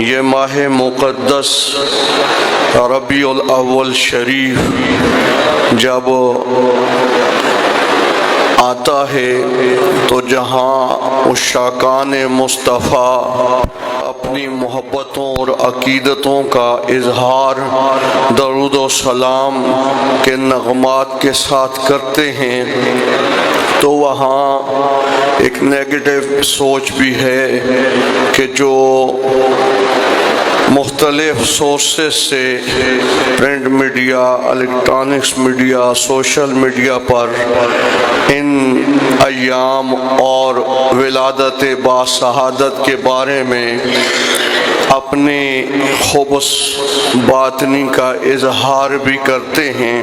یہ ماہ مقدس ربیع الاول شریف جب آتا ہے تو جہاں عشاقان مصطفیٰ اپنی محبتوں اور عقیدتوں کا اظہار درود و سلام کے نغمات کے ساتھ کرتے ہیں، تو وہاں ایک نیگیٹو سوچ بھی ہے کہ جو مختلف سورسز سے print media, electronics media, social media پر ان ایام اور ولادت باسعادت کے بارے میں اپنے خبث باطنی کا اظہار بھی کرتے ہیں۔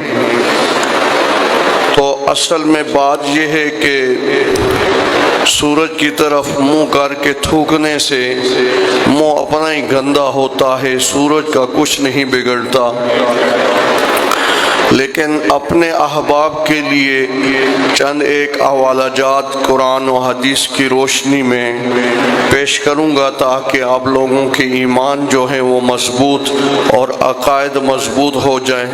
تو اصل میں بات یہ ہے کہ سورج کی طرف منہ کر کے تھوکنے سے منہ اپنا ہی گندا ہوتا ہے، سورج کا کچھ نہیں بگڑتا۔ لیکن اپنے احباب کے لیے چند ایک حوالہ جات قرآن و حدیث کی روشنی میں پیش کروں گا تاکہ آپ لوگوں کے ایمان جو ہیں وہ مضبوط اور عقائد مضبوط ہو جائیں۔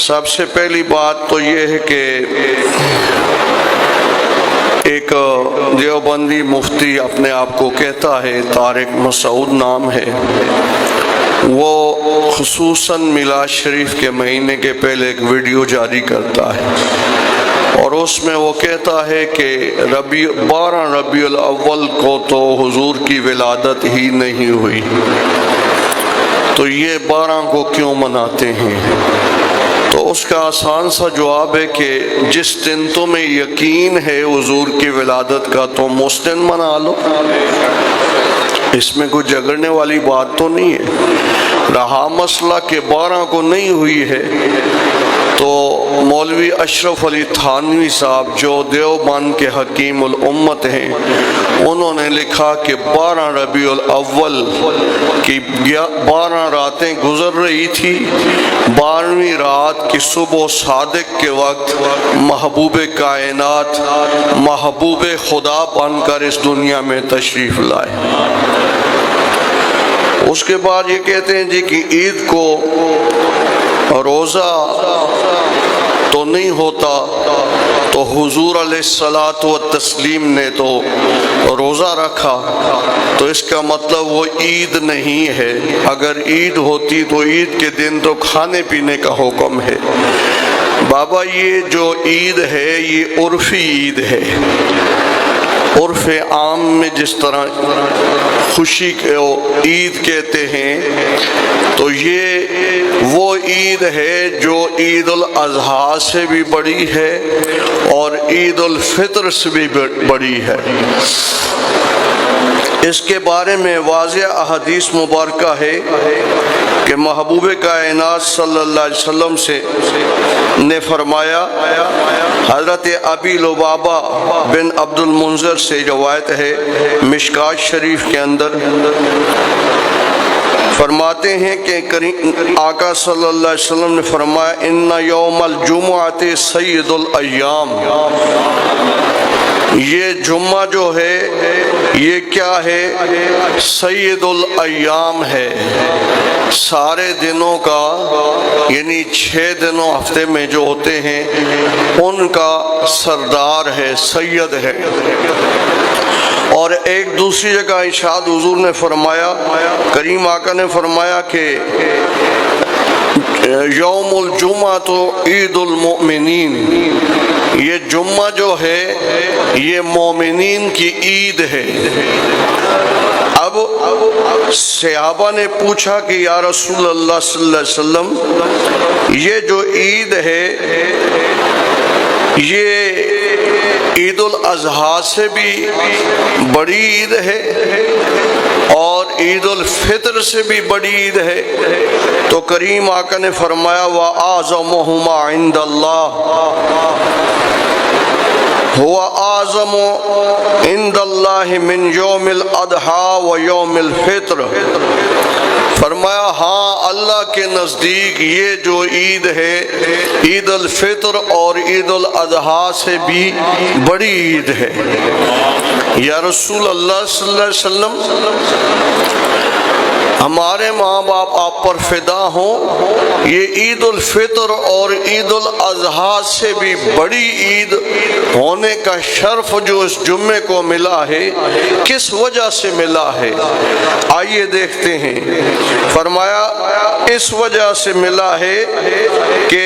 سب سے پہلی بات تو یہ ہے کہ ایک دیوبندی مفتی اپنے آپ کو کہتا ہے، طارق مسعود نام ہے، وہ خصوصاً میلاد شریف کے مہینے کے پہلے ایک ویڈیو جاری کرتا ہے اور اس میں وہ کہتا ہے کہ 12 ربیع الاول کو تو حضور کی ولادت ہی نہیں ہوئی، تو یہ 12 کو کیوں مناتے ہیں؟ تو اس کا آسان سا جواب ہے کہ جس دن تمہیں یقین ہے حضور کی ولادت کا تم اس دن منا لو، اس میں کوئی جھگڑنے والی بات تو نہیں ہے۔ رہا مسئلہ کہ 12 کو نہیں ہوئی ہے، تو مولوی اشرف علی تھانوی صاحب جو دیوبند کے حکیم الامت ہیں، انہوں نے لکھا کہ 12 ربیع الاول کی 12 راتیں گزر رہی تھی، 12ویں رات کی صبح صادق کے وقت محبوب کائنات، محبوب خدا بن کر اس دنیا میں تشریف لائے۔ اس کے بعد یہ کہتے ہیں جی کہ عید کو روزہ تو نہیں ہوتا، تو حضور علیہ الصلاۃ والتسلیم نے تو روزہ رکھا، تو اس کا مطلب وہ عید نہیں ہے۔ اگر عید ہوتی تو عید کے دن تو کھانے پینے کا حکم ہے۔ بابا یہ جو عید ہے یہ عرفی عید ہے۔ عرف عام میں جس طرح خوشی کو عید کہتے ہیں، تو یہ وہ عید ہے جو عید الاضحیٰ سے بھی بڑی ہے اور عید الفطر سے بھی بڑی ہے۔ اس کے بارے میں واضح احادیث مبارکہ ہے کہ محبوب کائنات صلی اللہ علیہ وسلم سے نے فرمایا، حضرت ابی لبابہ بن عبد المنذر سے روایت ہے مشکات شریف کے اندر، فرماتے ہیں کہ آقا صلی اللہ علیہ وسلم نے فرمایا ان یوم الجمعۃ سید الایام، یہ جمعہ جو ہے یہ کیا ہے؟ سید الایام ہے، سارے دنوں کا، یعنی 6 دنوں ہفتے میں جو ہوتے ہیں ان کا سردار ہے، سید ہے۔ اور ایک دوسری جگہ ارشاد حضور نے فرمایا، کریم آقا نے فرمایا کہ یوم الجمعہ تو عید المؤمنین، یہ جمعہ جو ہے یہ مومنین کی عید ہے۔ اب صحابہ نے پوچھا کہ یا رسول اللہ صلی اللہ علیہ وسلم، یہ جو عید ہے یہ عید الاضحیٰ سے بھی بڑی عید ہے اور عید الفطر سے بھی بڑی عید ہے؟ تو کریم آقا نے فرمایا وَأَعْظَمُهُمَا عِنْدَ اللَّهِ هو اعظم عند اللہ من یوم الاضحیٰ و یوم الفطر، فرمایا ہاں اللہ کے نزدیک یہ جو عید ہے عید الفطر اور عید الاضحیٰ سے بھی بڑی عید ہے۔ یا رسول اللہ صلی اللہ علیہ وسلم، ہمارے ماں باپ آپ پر فدا ہوں، یہ عید الفطر اور عید الاضحیٰ سے بھی بڑی عید ہونے کا شرف جو اس جمعے کو ملا ہے، کس وجہ سے ملا ہے؟ آئیے دیکھتے ہیں۔ فرمایا اس وجہ سے ملا ہے کہ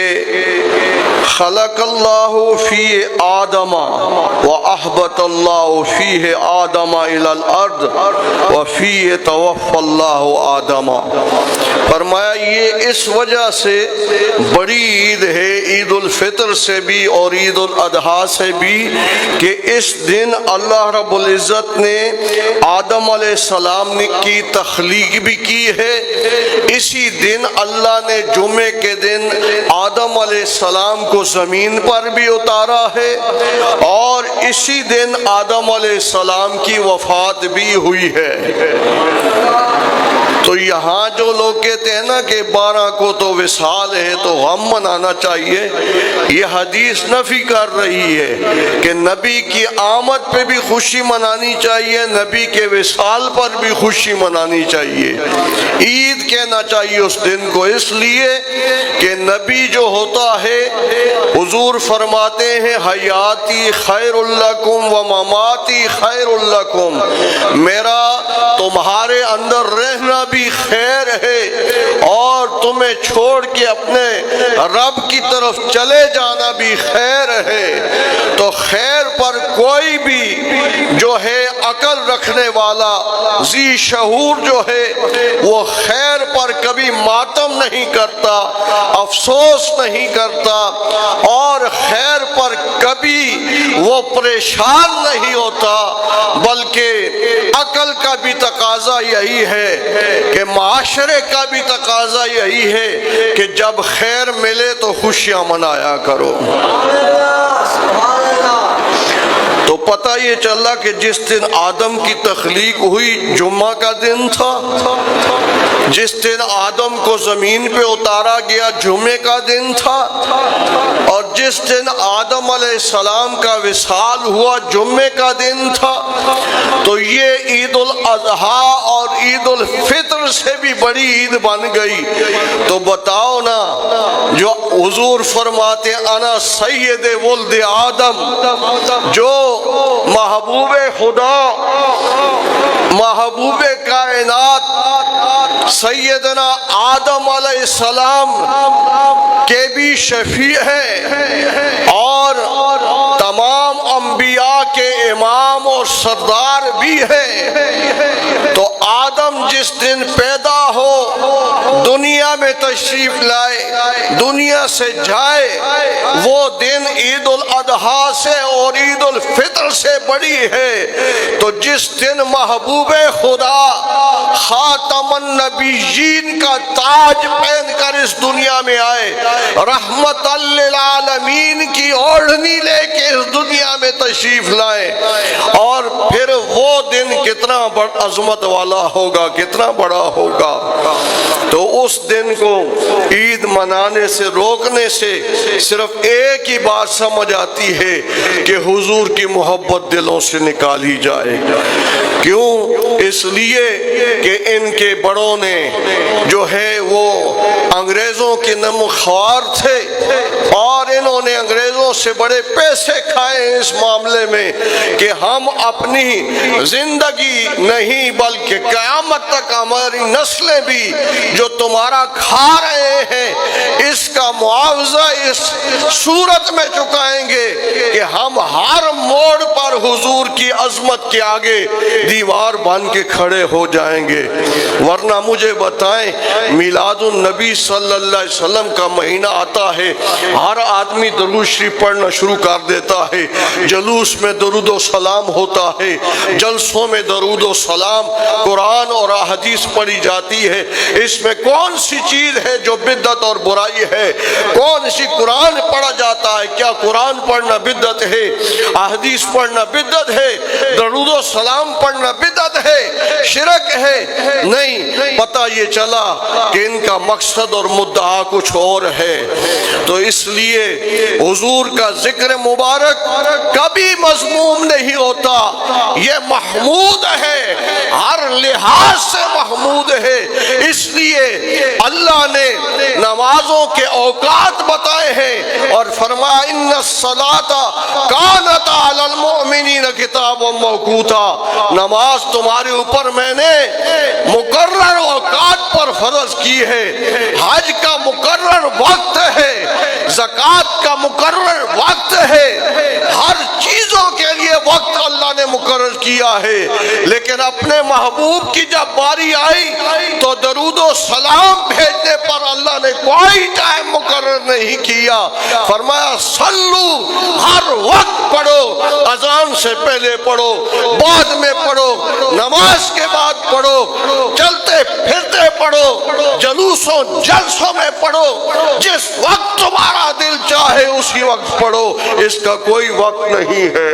خلق اللہ فی آدم واحبط اللہ فیہ آدم الی الارض وفیہ توفی اللہ آدم۔ فرمایا یہ اس وجہ سے بڑی عید ہے، عید الفطر سے بھی اور عید الاضحیٰ سے بھی، کہ اس دن اللہ رب العزت نے آدم علیہ السلام کی تخلیق بھی کی ہے۔ اسی دن اللہ نے جمعے کے دن آدم علیہ السلام کو زمین پر بھی اتارا ہے، اور اسی دن آدم علیہ السلام کی وفات بھی ہوئی ہے۔ تو یہاں جو لوگ کہتے ہیں نا کہ 12 کو تو وصال ہے تو غم منانا چاہیے، یہ حدیث نفی کر رہی ہے کہ نبی کی آمد پہ بھی خوشی منانی چاہیے، نبی کے وصال پر بھی خوشی منانی چاہیے۔ عید کہنا چاہیے اس دن کو، اس لیے کہ نبی جو ہوتا ہے، حضور فرماتے ہیں حیاتی خیر لکم و مماتی خیر لکم، میرا تمہارے اندر رہنا بھی خیر ہے اور تمہیں چھوڑ کے اپنے رب کی طرف چلے جانا بھی خیر ہے۔ تو خیر پر کوئی بھی جو ہے عقل رکھنے والا ذی شعور جو ہے وہ خیر پر کبھی ماتم نہیں کرتا، افسوس نہیں کرتا، اور خیر پر کبھی وہ پریشان نہیں ہوتا، بلکہ عقل کا بھی تقاضا یہی ہے کہ معاشرے کا بھی تقاضا یہی ہے کہ جب خیر ملے تو خوشیاں منایا کرو۔ تو پتہ یہ چلا کہ جس دن آدم کی تخلیق ہوئی جمعہ کا دن تھا، جس دن آدم کو زمین پہ اتارا گیا جمعے کا دن تھا، اور جس دن آدم علیہ السلام کا وصال ہوا جمعے کا دن تھا۔ تو یہ عید الاضحیٰ اور عید الفطر سے بھی بڑی عید بن گئی۔ تو بتاؤ نا، جو حضور فرماتے انا سید ولد آدم، جو محبوب خدا، محبوب کائنات سیدنا آدم علیہ السلام کے بھی شفیع ہیں اور تمام انبیاء کے امام اور سردار بھی ہیں، تو آدم جس دن پیدا ہو، دنیا میں تشریف لائے، دنیا سے جائے، وہ دن عید الاضحیٰ سے اور عید الفطر سے بڑی ہے۔ تو جس دن محبوب خدا خاتم النبیین کا تاج پہن کر اس دنیا میں آئے، رحمت للعالمین کی اوڑھنی لے کے اس دنیا میں تشریف لائے، اور پھر وہ دن کتنا بڑا عظمت والا ہوگا، کتنا بڑا ہوگا۔ تو اس دن کو عید منانے سے روکنے سے صرف ایک ہی بات سمجھ آتی ہے کہ حضور کی محبت دلوں سے نکالی جائے۔ کیوں؟ اس لیے کہ ان کے بڑوں نے جو ہے وہ انگریزوں کے نمخوار تھے، اور انہوں نے انگریزوں سے بڑے پیسے کھائے اس معاملے میں کہ ہم اپنی زندگی نہیں بلکہ قیامت تک ہماری نسلیں بھی جو تمہارا کھا رہے ہیں اس کا معاوضہ اس صورت میں چکائیں گے کہ ہم ہر موڑ پر حضور کی عظمت کے آگے دیوار بن کے کھڑے ہو جائیں گے۔ ورنہ مجھے بتائیں، میلاد النبی صلی اللہ علیہ وسلم کا مہینہ آتا ہے، ہر آدمی درود شریف پڑھنا شروع کر دیتا ہے، جلوس میں درود و سلام ہوتا ہے، جلسوں میں درود و سلام، قرآن اور احادیث پڑھی جاتی ہے۔ اس میں کون سی چیز ہے جو بدعت اور برائی ہے؟ کون سی قرآن پڑھا جاتا ہے؟ کیا قرآن پڑھنا بدعت ہے؟ احادیث پڑھنا بدعت ہے؟ درود و سلام پڑھنا بدعت ہے؟ شرک ہے؟ نہیں، پتہ یہ چلا کہ ان کا مقصد اور مدعا کچھ اور ہے۔ تو اس لیے حضور کا ذکر مبارک کبھی مذموم نہیں ہوتا، یہ محمود ہے، ہر لحاظ سے محمود ہے۔ اس لیے اللہ نے نمازوں کے اوقات بتائے ہیں اور فرمایا ان الصلاۃ کانت علی المؤمنین کتابا موقوتا، نماز تمہارے اوپر میں نے مقرر اوقات پر فرض کی ہے۔ حج کا مقرر وقت ہے، زکوٰۃ کا مقرر وقت ہے، ہر چیزوں کے لیے وقت اللہ نے مقرر کیا ہے۔ لیکن اپنے محبوب کی جب باری آئی تو درود و سلام بھیجنے پر اللہ نے کوئی ٹائم مقرر نہیں کیا۔ فرمایا صلو، ہر وقت پڑھو، اذان سے پہلے پڑھو، بعد میں پڑھو، نماز کے بعد پڑھو، چلتے پھرتے پڑھو، جلوسوں جلسوں میں پڑھو، جس وقت تمہارا دل چاہے اسی وقت پڑھو، اس کا کوئی وقت نہیں ہے۔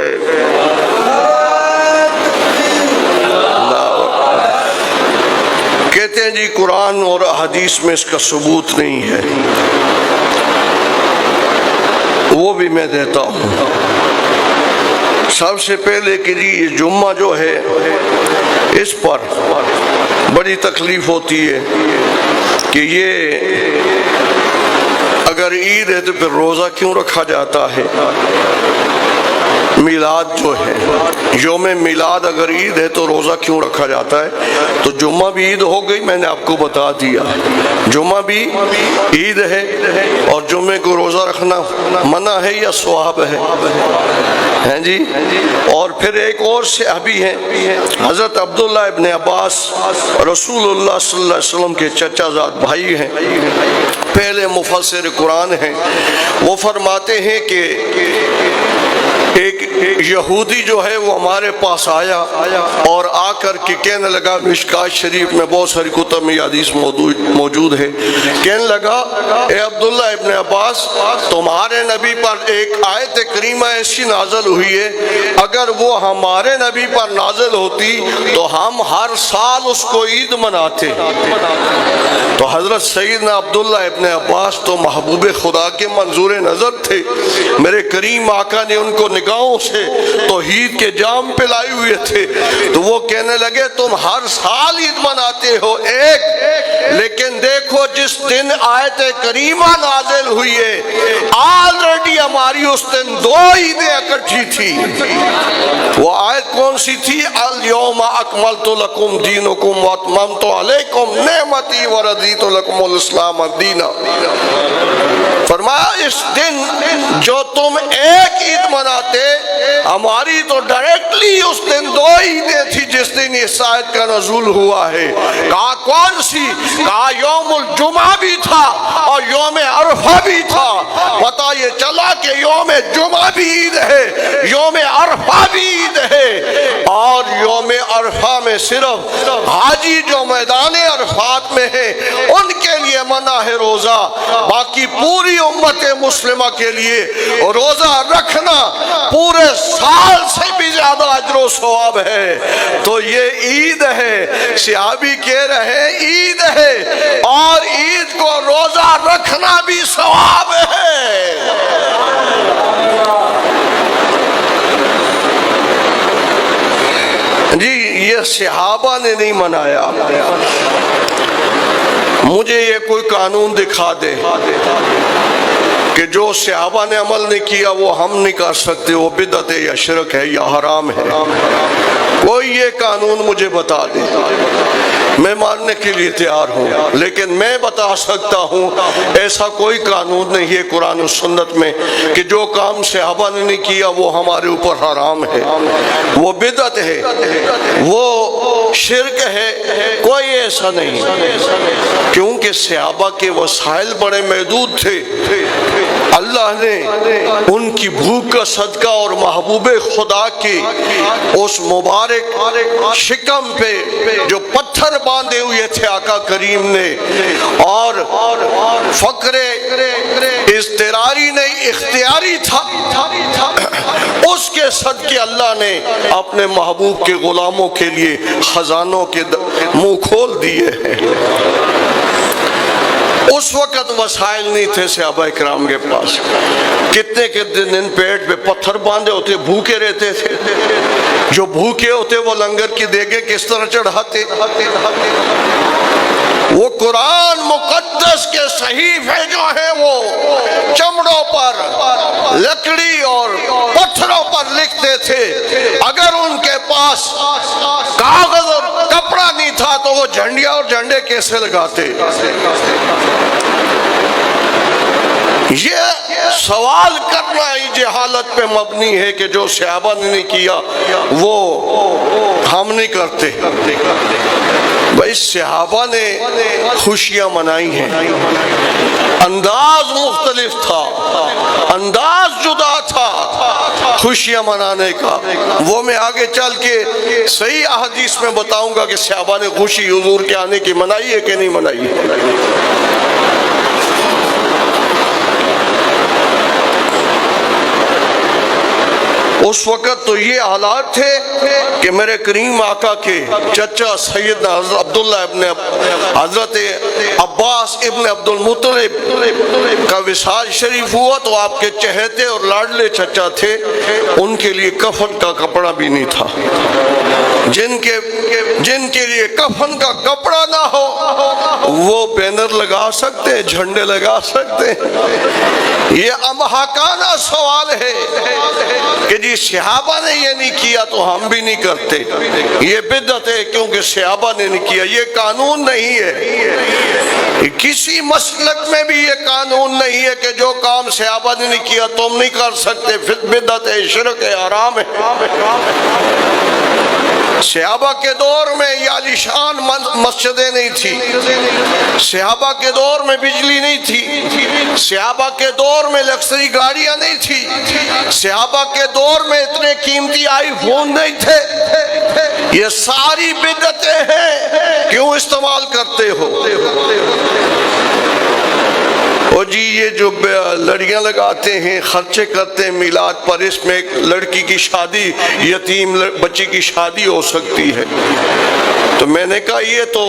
کہتے ہیں جی قرآن اور حدیث میں اس کا ثبوت نہیں ہے، وہ بھی میں دیتا ہوں۔ سب سے پہلے کہ جی یہ جمعہ جو ہے اس پر بڑی تکلیف ہوتی ہے کہ یہ اگر عید ہے تو پھر روزہ کیوں رکھا جاتا ہے؟ میلاد جو ہے، یوم میلاد اگر عید ہے تو روزہ کیوں رکھا جاتا ہے؟ تو جمعہ بھی عید ہو گئی، میں نے آپ کو بتا دیا، جمعہ بھی عید ہے اور جمعے کو روزہ رکھنا منع ہے یا ثواب ہے؟ ہیں جی۔ اور پھر ایک اور صحابی ہیں حضرت عبداللہ ابن عباس، رسول اللہ صلی اللہ علیہ وسلم کے چچا زاد بھائی ہیں، پہلے مفسر قرآن ہیں، وہ فرماتے ہیں کہ ایک یہودی جو ہے وہ ہمارے پاس آیا اور آ کر کے کہنے لگا، مشکات شریف میں بہت ساری کتب میں حدیث موجود ہے، کہنے لگا اے عبداللہ ابن عباس، تمہارے نبی پر ایک آیت کریمہ ایسی نازل ہوئی ہے، اگر وہ ہمارے نبی پر نازل ہوتی تو ہم ہر سال اس کو عید مناتے۔ تو حضرت سیدنا عبداللہ ابن عباس تو محبوب خدا کے منظور نظر تھے، میرے کریم آقا نے ان کو نگاہوں سے توحید کے جام پلائے ہوئے تھے، تو وہ کہنے لگے تم ہر سال عید مناتے ہو ایک، لیکن دیکھو جس دن آیت کریمہ نازل ہوئی ہے آلریڈی ہماری اس دن دو عیدیں اکٹھی تھی۔ وہ آیت کون سی تھی؟ الیوم اکملت لکم دینکم واتممت علیکم نعمتی ورضیت لکم الاسلام دینا۔ فرمایا اس دن جو تم ایک عید مناتے، ہماری تو ڈائریکٹلی اس دن دو عیدیں تھی جس دن اس آیت کا نزول ہوا ہے۔ کہا کون سی؟ کہا یوم الجمعہ بھی تھا اور یوم عرفہ بھی تھا۔ پتہ یہ چلا کہ یوم جمعہ بھی عید ہے، یوم عرفہ بھی عید ہے، اور یوم عرفہ میں صرف حاجی جو میدان عرفات میں ہیں ان کے لیے منع ہے روزہ، باقی پوری امت مسلمہ کے لیے روزہ رکھنا پورے سال سے بھی زیادہ اجر و ثواب ہے۔ تو یہ عید ہے، صحابی کہہ رہے ہیں عید ہے اور عید کو روزہ رکھنا بھی ثواب ہے۔ جی یہ صحابہ نے نہیں منایا، مجھے یہ کوئی قانون دکھا دے کہ جو صحابہ نے عمل نہیں کیا وہ ہم نہیں کر سکتے، وہ بدعت ہے یا شرک ہے یا حرام ہے، کوئی یہ قانون مجھے بتا دے، میں ماننے کے لیے تیار ہوں، لیکن میں بتا سکتا ہوں ایسا کوئی قانون نہیں ہے قرآن و سنت میں کہ جو کام صحابہ نے نہیں کیا وہ ہمارے اوپر حرام ہے، وہ بدعت ہے، وہ شرک ہے، کوئی ایسا نہیں، کیونکہ صحابہ کے وسائل بڑے محدود تھے۔ اللہ نے ان کی بھوک کا صدقہ اور محبوب خدا کی اس مبارک شکم پہ جو پتھر باندھے ہوئے تھے آقا کریم نے، اور فقر اضطراری نہیں اختیاری تھا، اس کے صدقے اللہ نے اپنے محبوب کے غلاموں کے لیے خزانوں کے منہ کھول دیے ہیں۔ اس وقت وسائل نہیں تھے صحابہ کرام کے پاس، کتنے کتنے دن پیٹ پہ پتھر باندھے ہوتے، بھوکے رہتے تھے، جو بھوکے ہوتے وہ لنگر کی دیگیں کس طرح چڑھاتے؟ وہ قرآن مقدس کے صحیفے جو ہیں وہ چمڑوں پر، لکڑی اور پتھروں پر لکھتے تھے۔ اگر ان کے پاس کاغذ اور کپڑا نہیں تھا تو وہ جھنڈیاں اور جھنڈے کیسے لگاتے؟ یہ سوال کرنا ہی جہالت پہ مبنی ہے کہ جو صحابہ نے نہیں کیا وہ ہم نہیں کرتے۔ بھائی صحابہ نے خوشیاں منائی ہیں، انداز مختلف تھا، انداز جدا تھا خوشیاں منانے کا، وہ میں آگے چل کے صحیح احادیث میں بتاؤں گا کہ صحابہ نے خوشی حضور کے آنے کی منائی ہے کہ نہیں منائی ہے۔ اس وقت تو یہ حالات تھے کہ میرے کریم آقا کے چچا سیدنا حضرت عبداللہ ابن حضرت عباس ابن عبد المطلب کا وصال شریف ہوا تو آپ کے چہیتے اور لاڈلے چچا تھے، ان کے لیے کفن کا کپڑا بھی نہیں تھا۔ جن کے لیے کفن کا کپڑا نہ ہو وہ بینر لگا سکتے، جھنڈے لگا سکتے۔ یہ امحاکانہ سوال ہے کہ جی صحابہ نے یہ نہیں کیا تو ہم بھی نہیں کرتے، یہ بدعت ہے کیونکہ صحابہ نے نہیں کیا۔ یہ قانون نہیں ہے، کسی مسلک میں بھی یہ قانون نہیں ہے کہ جو کام صحابہ نے نہیں کیا تم نہیں کر سکتے، بدعت ہے، شرک ہے، حرام ہے۔ صحابہ کے دور میں یہ عالیشان مسجدیں نہیں تھی، صحابہ کے دور میں بجلی نہیں تھی، صحابہ کے دور میں لگژری گاڑیاں نہیں تھی، صحابہ کے دور میں اتنے قیمتی آئی فون نہیں تھے۔ یہ ساری بدعتیں ہیں، کیوں استعمال کرتے ہو؟ اور جی یہ جو لڑیاں لگاتے ہیں، خرچے کرتے ہیں میلاد پر، اس میں ایک لڑکی کی شادی، یتیم بچی کی شادی ہو سکتی ہے۔ تو میں نے کہا یہ تو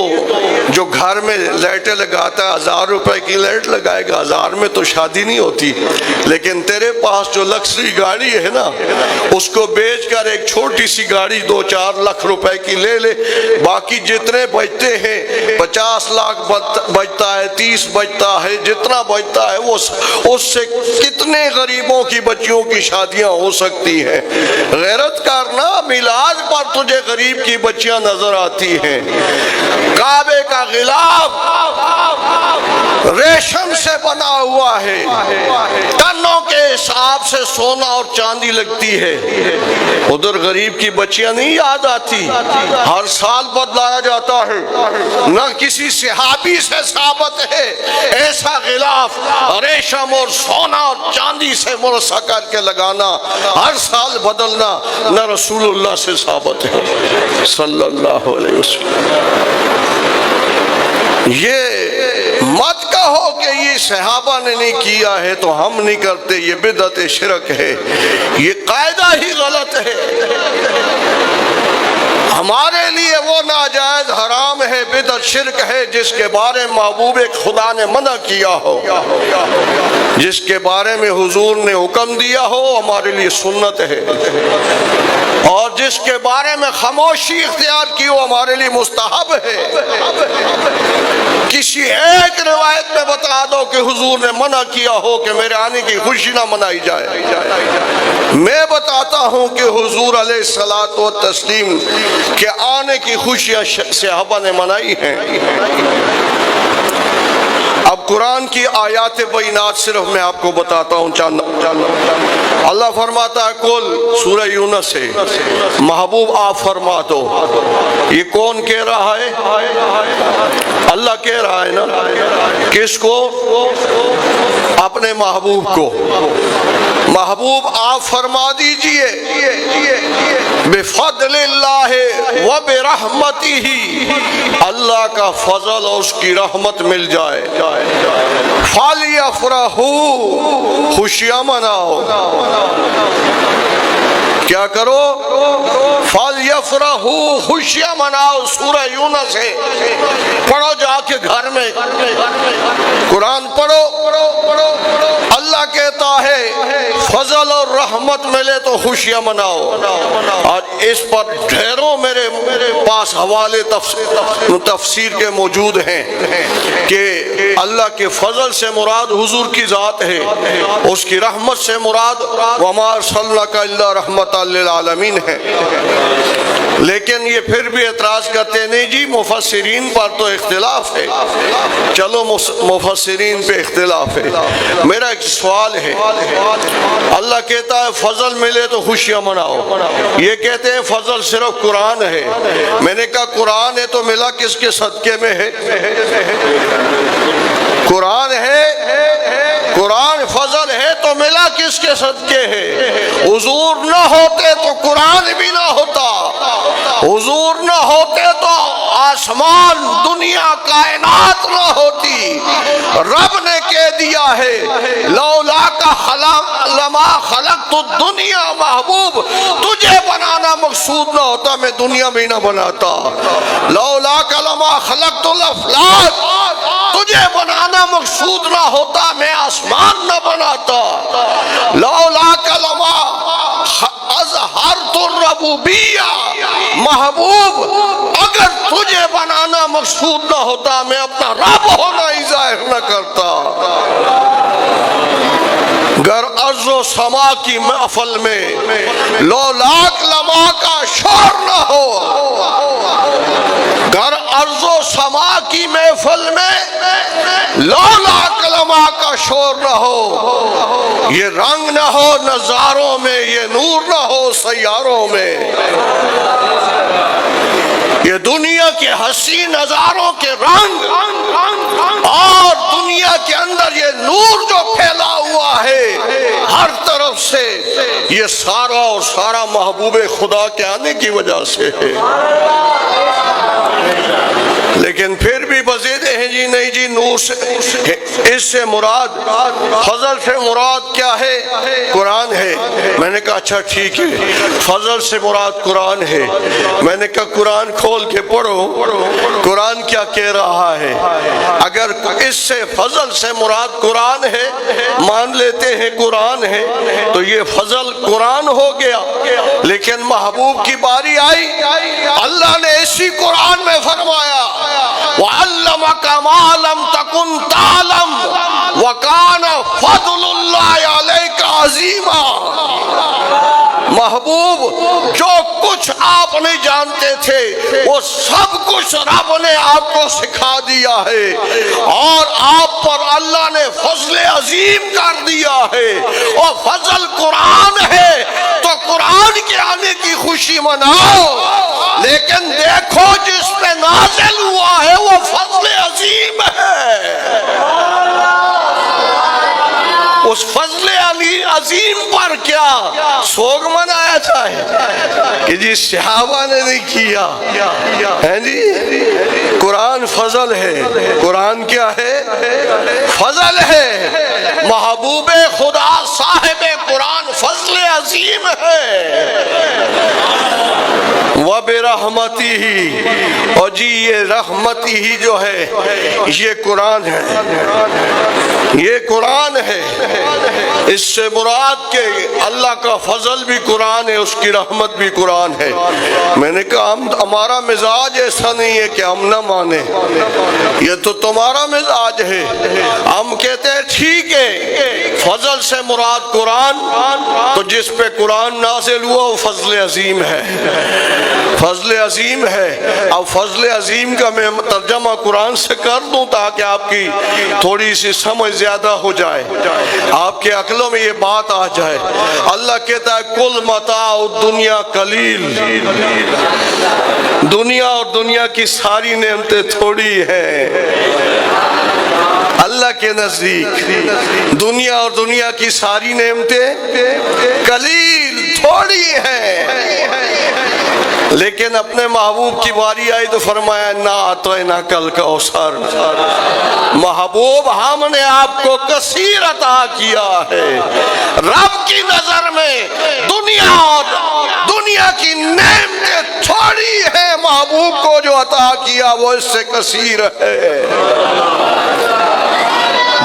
جو گھر میں لائٹیں لگاتا ہے 1000 روپے کی لائٹ لگائے گا، 1000 میں تو شادی نہیں ہوتی، لیکن تیرے پاس جو لگژری گاڑی ہے نا اس کو بیچ کر ایک چھوٹی سی گاڑی 2-4 لاکھ روپے کی لے لے، باقی جتنے بچتے ہیں 50 لاکھ بچتا ہے، 30 بچتا ہے، جتنا بچتا ہے وہ اس سے کتنے غریبوں کی بچیوں کی شادیاں ہو سکتی ہیں۔ غیرت کرنا، میلاد پر تجھے غریب کی بچیاں نظر آتی ہیں۔ کعبے کا غلاف ریشم سے بنا ہوا ہے، ٹنوں کے حساب سے سونا اور چاندی لگتی ہے، ادھر غریب کی بچیاں نہیں یاد آتی، ہر سال بدلایا جاتا ہے۔ نہ کسی صحابی سے ثابت ہے ایسا غلاف ریشم اور سونا اور چاندی سے مرصع کر کے لگانا، ہر سال بدلنا، نہ رسول اللہ سے ثابت ہے صلی اللہ علیہ وسلم۔ یہ مت کہو کہ یہ صحابہ نے نہیں کیا ہے تو ہم نہیں کرتے، یہ بدعت شرک ہے، یہ قاعدہ ہی غلط ہے۔ ہمارے لیے وہ ناجائز حرام ہے، بدعت شرک ہے جس کے بارے میں محبوب خدا نے منع کیا ہو، جس کے بارے میں حضور نے حکم دیا ہو، ہمارے لیے سنت ہے، اور جس کے بارے میں خاموشی اختیار کی ہو ہمارے لیے مستحب ہے۔ کسی ایک روایت میں بتا دو کہ حضور نے منع کیا ہو کہ میرے آنے کی خوشی نہ منائی جائے۔ میں بتاتا ہوں کہ حضور علیہ الصلاۃ والتسلیم کے آنے کی خوشیاں صحابہ نے منائی ہیں۔ اب قرآن کی آیات بینات صرف میں آپ کو بتاتا ہوں چند۔ اللہ فرماتا ہے کل، سورہ یونس سے، محبوب آپ فرما دو۔ یہ کون کہہ رہا ہے؟ اللہ کہہ رہا ہے نا، کس کو؟ اپنے محبوب کو۔ محبوب آپ فرما دیجئے بفضل اللہ وبرحمتہ، اللہ کا فضل اور اس کی رحمت مل جائے، فَلْيَفْرَحُوا، خوشیاں مناؤ۔ کیا کرو؟ فَلْيَفْرَحُوا، خوشیاں مناؤ۔ سورہ یونس ہے، پڑھو جا کے گھر میں، قرآن پڑھو، اللہ کہتا ہے فضل اور رحمت ملے تو خوشیاں مناؤ. اور اس پر ڈھیروں میرے پاس حوالے تفسیر کے موجود ہیں کہ اللہ کے فضل سے مراد حضور کی ذات ہے، اس کی رحمت سے مراد وما ارسلناک الا رحمۃ للعالمین ہے. لیکن یہ پھر بھی اعتراض کرتے نہیں جی مفسرین پر تو اختلاف ہے. چلو مفسرین پہ اختلاف ہے. میرا ایک سوال ہے، اللہ کہتا ہے فضل ملے تو خوشیاں مناؤ، یہ کہتے ہیں فضل صرف قرآن ہے. میں نے کہا قرآن ہے تو ملا کس کے صدقے میں ہے؟ قرآن ہے، قرآن فضل ہے تو ملا کس کے صدقے ہے؟ حضور نہ ہوتے تو قرآن بھی نہ ہوتا، حضور نہ ہوتے تو آسمان دنیا کائنات نہ ہوتی. رب نے کہہ دیا ہے لولا کا لما خلقت الدنیا، محبوب تجھے بنانا مقصود نہ ہوتا میں دنیا بھی نہ بناتا. لولا کا لما خلقت الافلاک، تجھے بنانا مقصود نہ ہوتا میں آسمان نہ بناتا. لولا کا لما اظہرت الربوبیہ، محبوب اگر تجھے بنانا مقصود نہ ہوتا میں اپنا رب ہونا ہی ظاہر نہ کرتا. گر ارض و سما کی محفل میں لو لاکھ لمحہ کا شور نہ ہو، گر ارض و سما کی محفل میں لو لاکھ لمحہ کا شور نہ ہو، یہ رنگ نہ ہو نظاروں میں، یہ نور نہ ہو سیاروں میں، یہ دنیا کے حسین نظاروں کے رنگ اور دنیا کے اندر یہ نور جو پھیلا ہوا ہے ہر طرف سے، یہ سارا اور سارا محبوب خدا کے آنے کی وجہ سے ہے. لیکن پھر بھی بزیدے ہیں جی نہیں جی نور سے، اس سے مراد فضل سے مراد کیا ہے؟ قرآن ہے. میں نے کہا اچھا ٹھیک ہے فضل سے مراد قرآن ہے. میں نے کہا قرآن کھول کے پڑھو قرآن کیا کہہ رہا ہے. اگر اس سے فضل سے مراد قرآن ہے، مان لیتے ہیں قرآن ہے تو یہ فضل قرآن ہو گیا. لیکن محبوب کی باری آئی، اللہ نے اسی قرآن میں فرمایا وَعَلَّمَكَ مَا لَمْ تَكُنْ تَعْلَمْ وَكَانَ فَضْلُ اللَّهِ عَلَيْكَ عَظِيمًا. محبوب جو کچھ آپ نہیں جانتے تھے وہ سب کچھ رب نے آپ کو سکھا دیا ہے، اور آپ پر اللہ نے فضل عظیم کر دیا ہے. اور فضل قرآن ہے تو قرآن کے آنے کی خوشی مناؤ. لیکن دیکھو جس پہ نازل ہوا ہے وہ فضل عظیم ہے. اس فضل عظیم پر کیا سوگ منایا جائے کہ جی صحابہ نے نہیں کیا ہے جی. قرآن فضل ہے. قرآن کیا ہے؟ فضل ہے. محبوب خدا صاحب قرآن فضل عظیم ہے. وَبِرَحْمَتِهِ، اور جی یہ رحمتی ہی جو ہے یہ قرآن ہے، یہ قرآن ہے. اس سے مراد کہ اللہ کا فضل بھی قرآن ہے، اس کی رحمت بھی قرآن ہے. میں نے کہا ہمارا مزاج ایسا نہیں ہے کہ ہم نہ مانیں، یہ تو تمہارا مزاج ہے. ہم کہتے ہیں ٹھیک ہے فضل سے مراد قرآن، تو جس پہ قرآن نازل ہوا وہ فضل عظیم ہے، فضل عظیم ہے. اب فضل عظیم کا میں ترجمہ قرآن سے کر دوں تاکہ آپ کی تھوڑی سی سمجھ زیادہ ہو جائے، آپ کے عقلوں میں یہ بات آ جائے. اللہ کہتا ہے کل متاع الدنیا قلیل، دنیا اور دنیا کی ساری نعمتیں تھوڑی ہیں. اللہ کے نزدیک دنیا اور دنیا کی ساری نعمتیں قلیل تھوڑی ہیں. لیکن اپنے محبوب کی باری آئی تو فرمایا نا اعطیناک کل کوثر، محبوب ہم نے آپ کو کثیر عطا کیا ہے. رب کی نظر میں دنیا کی نعمتیں تھوڑی ہیں، محبوب کو جو عطا کیا وہ اس سے کثیر ہے.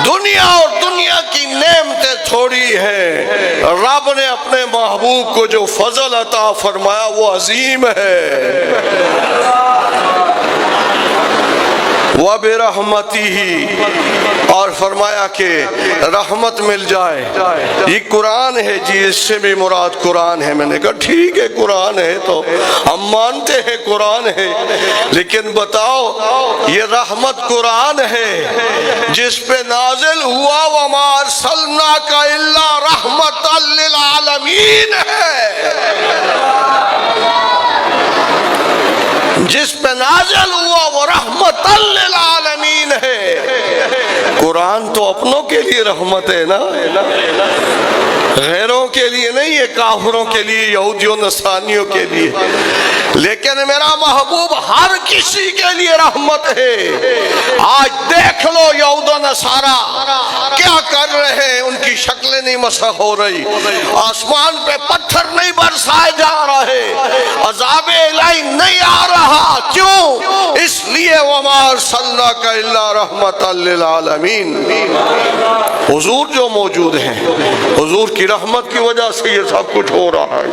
دنیا اور دنیا کی نعمتیں تھوڑی ہیں، رب نے اپنے محبوب کو جو فضل عطا فرمایا وہ عظیم ہے۔ وَبِرَحْمَتِهِ، اور فرمایا کہ رحمت مل جائے۔ یہ قرآن ہے جی، اس سے بھی مراد قرآن ہے۔ میں نے کہا ٹھیک ہے قرآن ہے تو ہم مانتے ہیں قرآن ہے، لیکن بتاؤ یہ رحمت قرآن ہے جس پہ نازل ہوا وَمَا أَرْسَلْنَاكَ إِلَّا رَحْمَةً لِلْعَالَمِينَ ہے، جس پہ نازل ہوا وہ رحمت للعالمین ہے۔ قرآن تو اپنوں کے لیے رحمت ہے نا، غیروں کے لیے نہیں ہے، کافروں کے لیے، یہودیوں نصرانیوں کے لیے، لیکن میرا محبوب ہر کسی کے لیے رحمت ہے۔ آج دیکھ لو یہود و نصارہ کیا کر رہے ہیں، ان کی شکلیں نہیں مسخ ہو رہی، آسمان پہ پتھر نہیں برسائے جا رہے، عذاب الہی نہیں آ رہا، کیوں؟ اس لیے وَمَا أَرْسَلْنَاكَ إِلَّا رَحْمَةً لِلْعَالَمِينَ، حضور جو موجود ہیں، حضور کی رحمت کی وجہ سے یہ سب کچھ ہو رہا ہے۔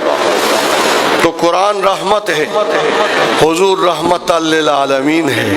تو قرآن رحمت ہے، حضور رحمت للعالمین ہے۔